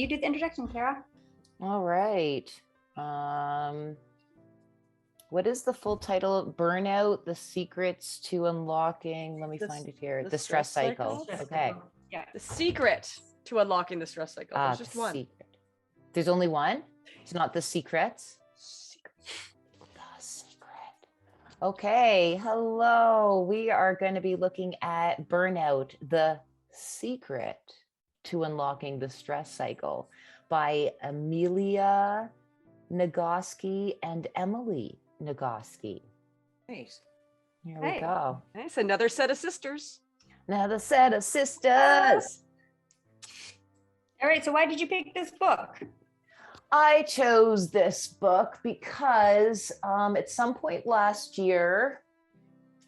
you do the introduction, Clara. All right. What is the full title? Burnout, the secrets to unlocking, let me find it here. The stress cycle. Okay. Yeah. The secret to unlocking the stress cycle. There's just one. Secret. There's only one? It's not the secrets? The secret. Okay. Hello. We are going to be looking at Burnout, the secret to unlocking the stress cycle by Amelia Nagoski and Emily Nagoski. Nice. Here we go. Nice. Another set of sisters. Another set of sisters. All right. So why did you pick this book? I chose this book because at some point last year,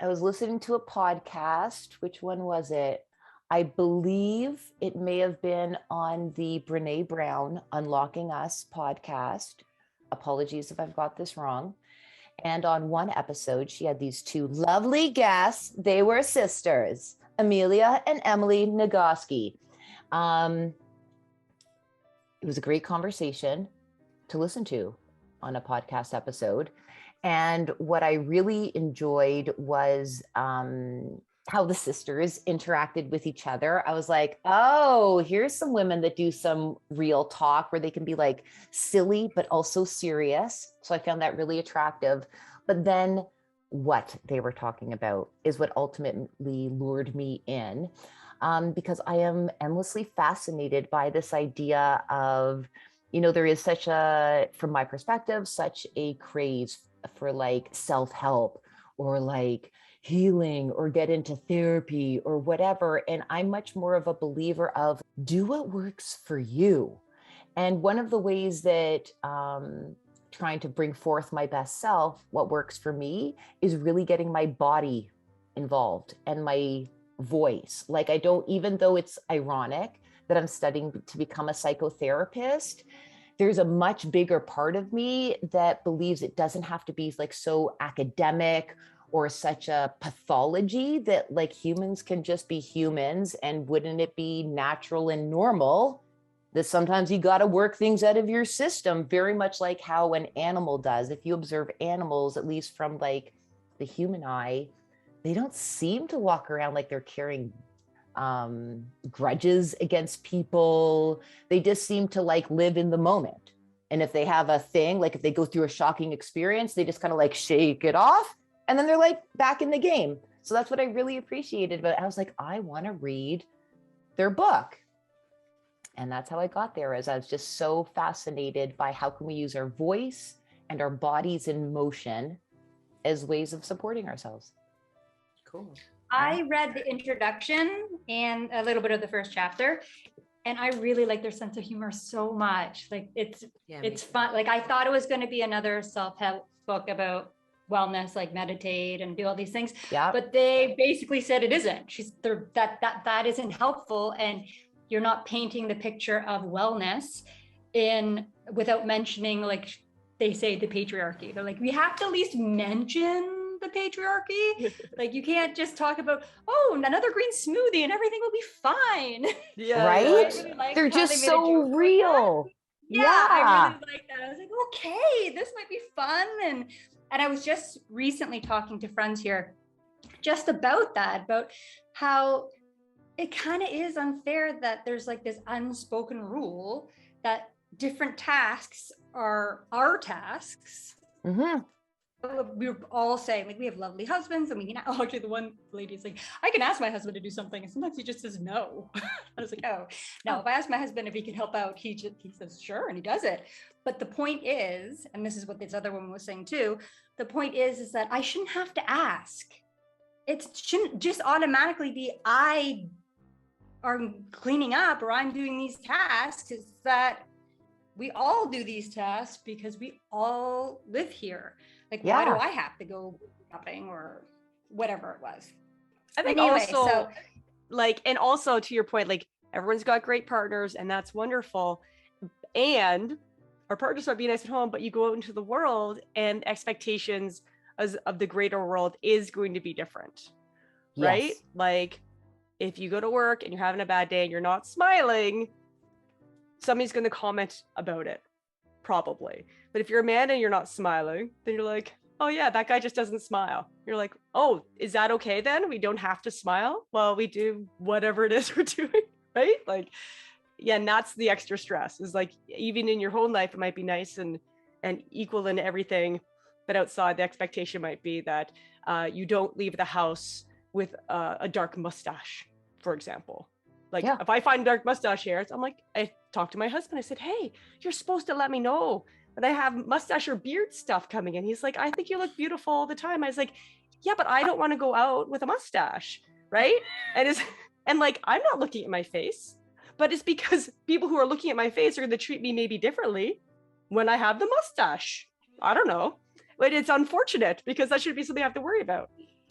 I was listening to a podcast. Which one was it? I believe it may have been on the Brene Brown Unlocking Us podcast. Apologies if I've got this wrong. And on one episode, she had these two lovely guests. They were sisters, Amelia and Emily Nagoski. It was a great conversation to listen to on a podcast episode. And what I really enjoyed was how the sisters interacted with each other. I was like, oh, here's some women that do some real talk where they can be like silly, but also serious. So I found that really attractive. But then what they were talking about is what ultimately lured me in, because I am endlessly fascinated by this idea of, you know, there is such a, from my perspective, such a craze for like self-help or like healing or get into therapy or whatever. And I'm much more of a believer of do what works for you. And one of the ways that trying to bring forth my best self, what works for me is really getting my body involved and my voice. Like I don't, even though it's ironic that I'm studying to become a psychotherapist, there's a much bigger part of me that believes it doesn't have to be like so academic or such a pathology, that like humans can just be humans. And wouldn't it be natural and normal that sometimes you got to work things out of your system, very much like how an animal does. If you observe animals, at least from like the human eye, they don't seem to walk around like they're carrying grudges against people. They just seem to like live in the moment. And if they have a thing, like if they go through a shocking experience, they just kind of like shake it off. And then they're like back in the game. So that's what I really appreciated. But I was like, I want to read their book. And that's how I got there, as I was just so fascinated by how can we use our voice and our bodies in motion as ways of supporting ourselves. Cool. I read the introduction and a little bit of the first chapter, and I really like their sense of humor so much. Like it's fun. Like I thought it was going to be another self-help book about wellness, like meditate and do all these things. Yeah. But they basically said it isn't. That isn't helpful, and you're not painting the picture of wellness without mentioning, like they say, the patriarchy. They're like, we have to at least mention the patriarchy. Like you can't just talk about, oh, another green smoothie and everything will be fine. Yeah, right? So really they're just so real. Yeah, I really like that. I was like, okay, this might be fun. And I was just recently talking to friends here just about that, about how it kind of is unfair that there's like this unspoken rule that different tasks are our tasks. Mm-hmm. We were all saying, like, we have lovely husbands, and we can, actually the one lady's like, I can ask my husband to do something, and sometimes he just says no. I was like, oh, no, if I ask my husband if he can help out, he says sure, and he does it. But the point is, and this is what this other woman was saying too, the point is that I shouldn't have to ask. It shouldn't just automatically be I are cleaning up or I'm doing these tasks. It's that we all do these tasks because we all live here. Like, why do I have to go shopping or whatever it was? I think also, like, and also to your point, like everyone's got great partners and that's wonderful. And our partners might be nice at home, but you go out into the world and expectations of the greater world is going to be different, right? Like if you go to work and you're having a bad day and you're not smiling, somebody's going to comment about it, probably. But if you're a man and you're not smiling, then you're like, oh yeah, that guy just doesn't smile. You're like, oh, is that okay then? We don't have to smile while we do whatever it is we're doing, right? Like, yeah, and that's the extra stress, is like, even in your whole life, it might be nice and equal in everything, but outside the expectation might be that you don't leave the house with a dark mustache, for example. Like, if I find dark mustache hairs, I'm like, I talked to my husband. I said, hey, you're supposed to let me know that I have mustache or beard stuff coming in. He's like, I think you look beautiful all the time. I was like, yeah, but I don't want to go out with a mustache, right? And like, I'm not looking at my face, but it's because people who are looking at my face are going to treat me maybe differently when I have the mustache. I don't know, but it's unfortunate because that should be something I have to worry about.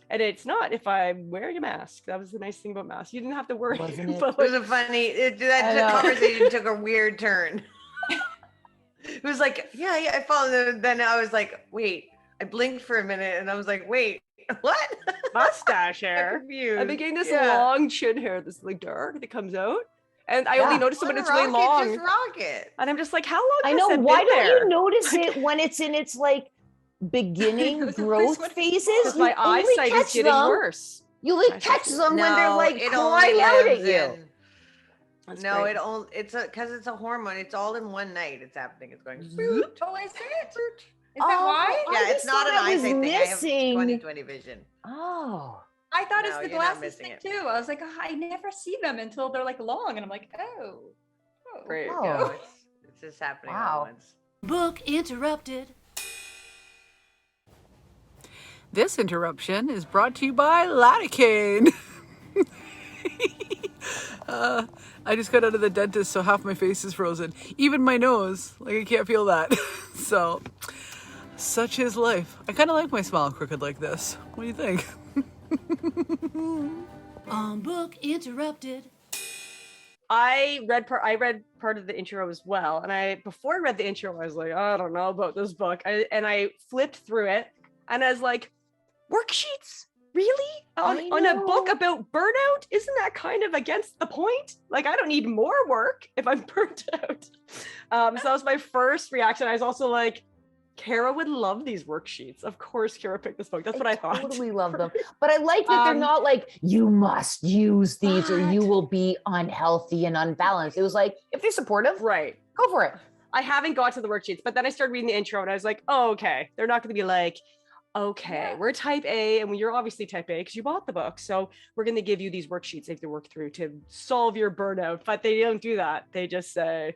And it's not if I'm wearing a mask. That was the nice thing about masks. You didn't have to worry. Wasn't it? But It was a funny, that conversation took a weird turn. It was like, yeah, I followed. Then I was like, wait, I blinked for a minute and I was like, wait, what? Mustache hair. I've been getting this long chin hair that's like dark that comes out. And I only notice it when it's really long. Just rock it. And I'm just like, how long I has know. that Why been don't there? you notice it when it's in its like beginning growth phases? Because my eyesight is getting worse. You like catch them when they're like it crying only out lives at you. in- That's No, great. because it's a hormone. It's all in one night. It's happening. It's going. Oh, is it? Is that why? I Yeah, it's just not thought an I was eyesight thing. I have missing. 20/20 vision. Oh, I thought No, it's the you're not glasses missing thing it. too. I was like, oh, I never see them until they're like long, and I'm like, oh. Great. Oh. No, it's just happening Wow. all at once. Book interrupted. This interruption is brought to you by lidocaine. I just got out of the dentist, so half my face is frozen. Even my nose, like I can't feel that. So, such is life. I kind of like my smile crooked like this. What do you think? Book interrupted. I read part of the intro as well, and before I read the intro, I was like, I don't know about this book, and I flipped through it, and I was like, worksheets, really? On a book about burnout? Isn't that kind of against the point? Like, I don't need more work if I'm burnt out. So that was my first reaction. I was also like, Kara would love these worksheets. Of course, Kara picked this book. That's what I thought. totally love them. But I like that they're not like, you must use these or you will be unhealthy and unbalanced. It was like, if they're supportive, Right. go for it. I haven't got to the worksheets, but then I started reading the intro and I was like, oh, okay. They're not going to be like, okay, we're type A and you're obviously type A because you bought the book. So we're going to give you these worksheets you have to work through to solve your burnout. But they don't do that. They just say,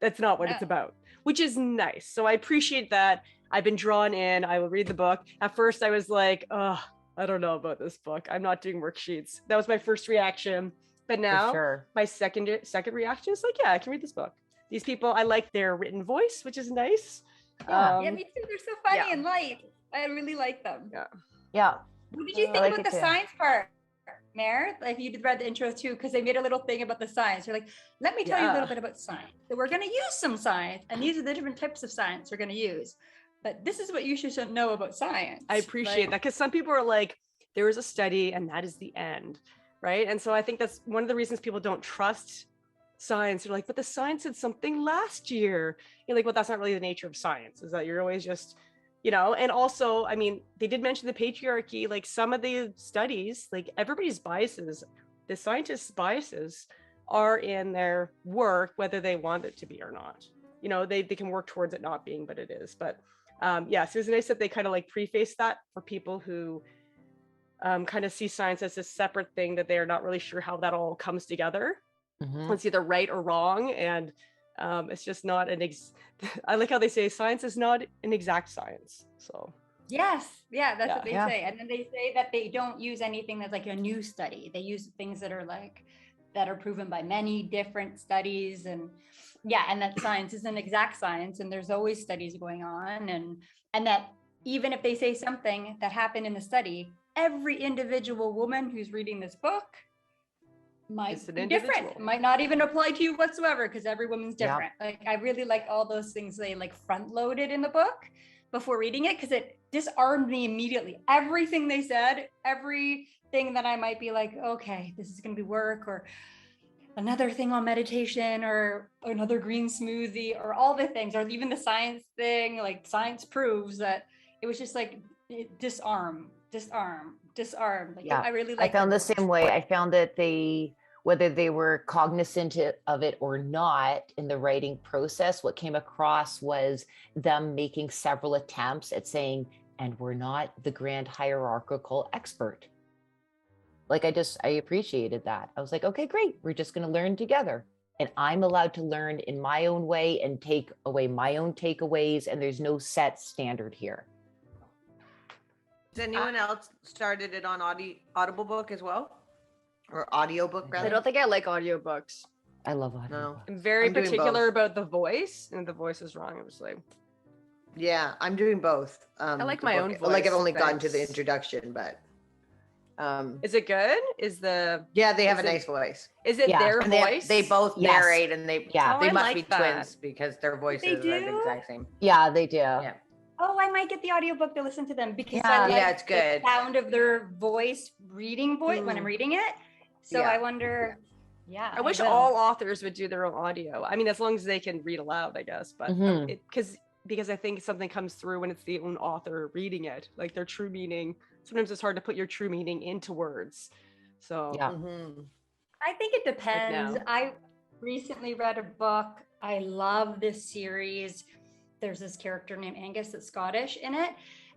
that's not what it's about, which is nice. So I appreciate that. I've been drawn in. I will read the book. At first I was like, oh, I don't know about this book. I'm not doing worksheets. That was my first reaction. But now my second reaction is like, yeah, I can read this book. These people, I like their written voice, which is nice. Yeah, me too. They're so funny and light. I really like them. Yeah. What did you think about the science part, Mare? Like, you read the intro too, because they made a little thing about the science. They're like, let me tell you a little bit about science. So we're going to use some science, and these are the different types of science we're going to use. But this is what you should know about science. I appreciate that, because some people are like, there was a study and that is the end, right? And so I think that's one of the reasons people don't trust science. They're like, but the science said something last year. You're like, well, that's not really the nature of science, is that you're always just, you know. And also, I mean, they did mention the patriarchy. Like, some of the studies, like, everybody's biases, the scientists' biases are in their work, whether they want it to be or not. You know, they can work towards it not being, but it is. But yeah, so it's nice that they kind of like preface that for people who kind of see science as a separate thing, that they're not really sure how that all comes together. It's either right or wrong, and it's just not I like how they say science is not an exact science. So yes, that's what they say. And then they say that they don't use anything that's like a new study. They use things that are like that are proven by many different studies, and and that science is an exact science, and there's always studies going on, and that even if they say something that happened in the study, every individual woman who's reading this book might be different. It might not even apply to you whatsoever, because every woman's different. Like, I really like all those things they like front loaded in the book before reading it, because it disarmed me immediately. Everything they said, everything that I might be like, okay, this is going to be work, or another thing on meditation or another green smoothie or all the things, or even the science thing, like science proves that. It was just like disarm. Like, Yeah, I really I like found the same way. I found that whether they were cognizant of it or not in the writing process, what came across was them making several attempts at saying, and we're not the grand hierarchical expert. Like, I appreciated that. I was like, okay, great. We're just going to learn together. And I'm allowed to learn in my own way and take away my own takeaways. And there's no set standard here. Has anyone else started it on Audible book as well? Or audiobook, rather? I don't think I like audiobooks. I love audio. No. I'm very I'm doing particular both. about the voice, and if the voice is wrong, I was like, Yeah, I'm doing both. I like the my book. own Like, I've voice, only gotten to the thanks. introduction, but is it good? yeah, they have is a it- nice voice. Is it Yeah. their And voice? they both Yes. narrate, and they Yeah. they I must like be that. twins because their voices They are the do? exact same. Yeah, they do. Yeah. Oh, I might get the audiobook to listen to them because Yeah. I like Yeah, it's good. the sound of their voice when I'm reading it. So Yeah. I wonder, I wish will. all authors would do their own audio. I mean, as long as they can read aloud, I guess. But Mhm. because I think something comes through when it's the own author reading it, like their true meaning. Sometimes it's hard to put your true meaning into words. So Yeah. Mm-hmm. I think it depends. now. I recently read a book. I love this series. There's this character named Angus that's Scottish in it,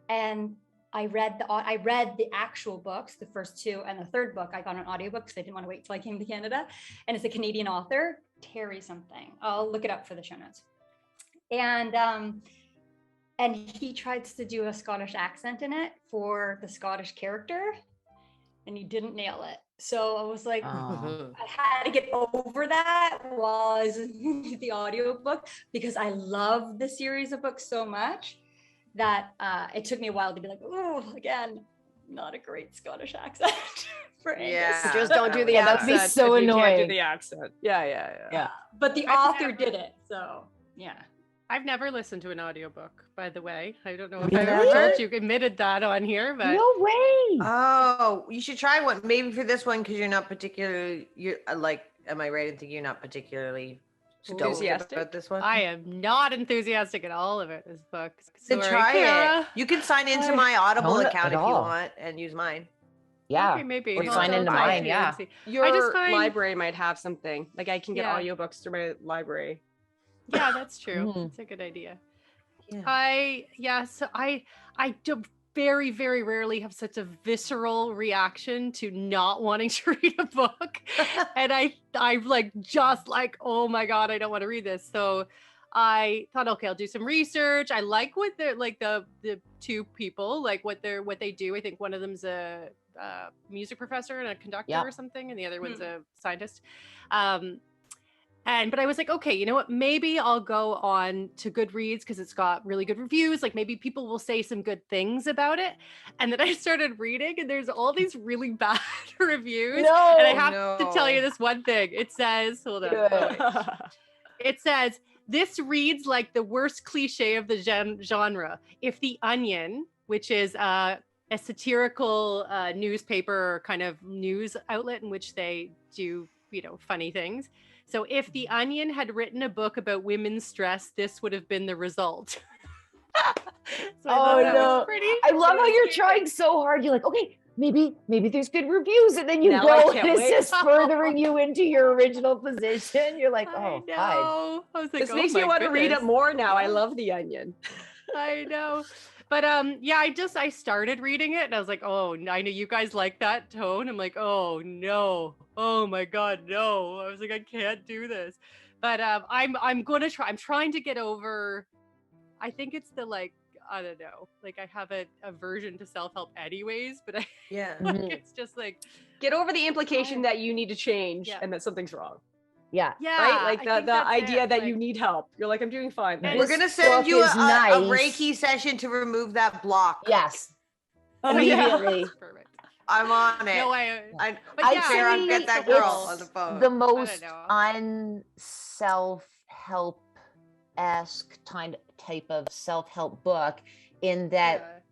and I read the actual books, the first two, and the third book I got an audiobook because I didn't want to wait till I came to Canada. And it's a Canadian author, Terry something. I'll look it up for the show notes. And he tries to do a Scottish accent in it for the Scottish character, and he didn't nail it. So I was like, Oh. I had to get over that while I was listening to the audiobook because I love the series of books so much that it took me a while to be like, oh, again, not a great Scottish accent for Angus. Yeah. just don't do the Yeah, accent. that'd be so if you can't do annoying. the accent. Yeah. Yeah. But the author did it. So yeah. I've never listened to an audiobook, by the way. I don't know if Really? I ever told you admitted that on here, but No way. Oh, you should try one. Maybe for this one because you're not particularly. Am I right in thinking you're not particularly stoked Enthusiastic? about this one? I am not enthusiastic at all about this book. Then Sorry, try Kara. it. You can sign into my Audible Don't account at if you all. want and use mine. Yeah. Okay, maybe. Or I'll sign into talk to mine, you yeah. and see. Your I just find- library might have something. Like I can get Yeah. audiobooks through my library. Yeah, that's true. Mhm. It's a good idea. Yeah. So I do very, very rarely have such a visceral reaction to not wanting to read a book. And I'm like, just like, oh my God, I don't want to read this. So I thought, okay, I'll do some research. I like what they're like the two people, like what they do. I think one of them's a music professor and a conductor Yeah. or something, and the other one's a scientist. But I was like, okay, you know what? Maybe I'll go on to Goodreads because it's got really good reviews. Like maybe people will say some good things about it. And then I started reading, and there's all these really bad reviews. No. And I have to tell you no. this one thing. It says, hold on. Good. Oh, wait. It says, this reads like the worst cliche of the genre. If The Onion, which is a satirical newspaper kind of news outlet in which they do, funny things. So if The Onion had written a book about women's stress, this would have been the result. So I thought that was pretty I love how you're interesting. trying so hard. You're like, okay, maybe there's good reviews, and then you Now I go, can't and it's wait. just furthering you into your original position. You're like, I oh, hi. know. I was like, This oh makes my me want to read it goodness. more now. I love The Onion. I know. But yeah, I started reading it and I was like, oh, I know you guys like that tone. I'm like, oh no. Oh my God, no. I was like, I can't do this. But I'm gonna try. I'm trying to get over, I think it's the I don't know. Like I have a aversion to self-help anyways, but Yeah. it's just like, Get over the implication that you need to change Yeah. and that something's wrong. Yeah. yeah. Right? Like I the think that's idea it. that Like, you need help. You're like, I'm doing fine. And We're This gonna send book you a is nice. Reiki session to remove that block. Yes. Oh, yeah. Immediately. that's perfect. I'm on it. No, I but I'd yeah, say I'll get that it's girl on the phone. the most know. unself-help-esque type of self-help book in that,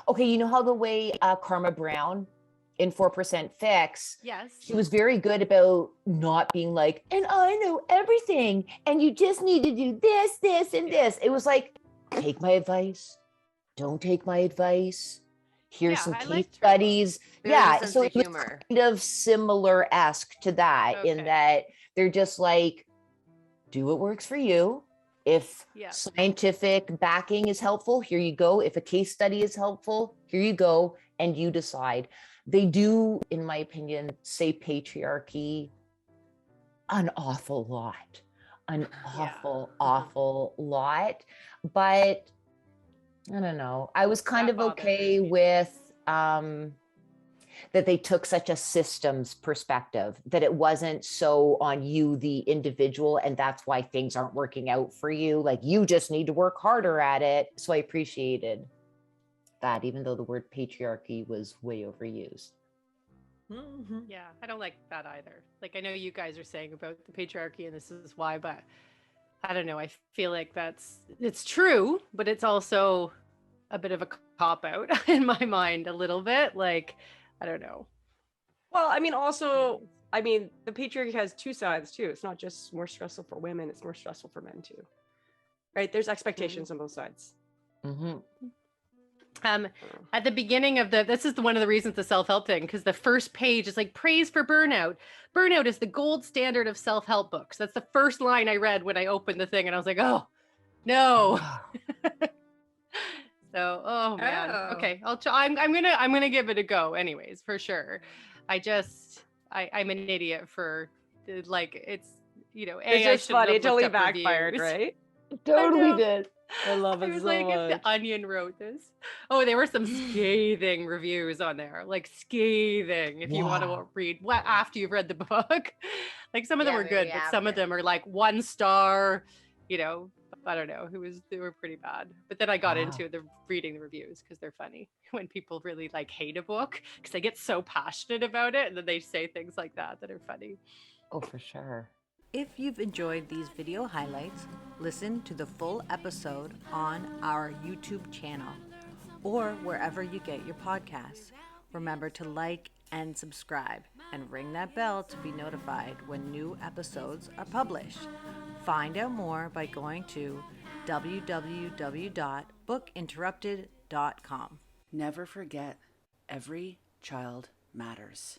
okay, you know how the way Karma Brown in 4% Fix, Yes. she was very good about not being like, and I know everything, and you just need to do this, this, and this. It was like, take my advice, don't take my advice. Here's some case studies. Yeah, so it was kind of similar-esque to that in that they're just like, do what works for you. If scientific backing is helpful, here you go. If a case study is helpful, here you go, and you decide. They do, in my opinion, say patriarchy an awful lot, awful lot. But I don't know. I was kind of okay with that they took such a systems perspective, that it wasn't so on you, the individual, and that's why things aren't working out for you. Like, you just need to work harder at it. So I appreciated that, even though the word patriarchy was way overused. Mm-hmm. Yeah, I don't like that either. Like, I know you guys are saying about the patriarchy and this is why, but I don't know. I feel like it's true, but it's also a bit of a cop out in my mind a little bit. Like, I don't know. Well, I mean, also, the patriarchy has two sides too. It's not just more stressful for women, it's more stressful for men too. Right? There's expectations on both sides. Mm-hmm. At the beginning of this is one of the reasons the self-help thing, because the first page is like praise for burnout. Burnout is the gold standard of self-help books. That's the first line I read when I opened the thing, and I was like, oh no. So, oh man. Okay, I'm gonna give it a go anyways, for sure. I'm an idiot for, like, it's, it's just funny. It totally backfired, right? It totally did. I love it. I was so like, much. if the Onion wrote this. Oh, there were some scathing reviews on there, like scathing. If you want to read after you've read the book, like some of them were good, but some of them are like 1 star. I don't know. They were pretty bad. But then I got into reading the reviews because they're funny when people really like hate a book because they get so passionate about it, and then they say things like that are funny. Oh, for sure. If you've enjoyed these video highlights, listen to the full episode on our YouTube channel or wherever you get your podcasts. Remember to like and subscribe and ring that bell to be notified when new episodes are published. Find out more by going to www.bookinterrupted.com. Never forget, every child matters.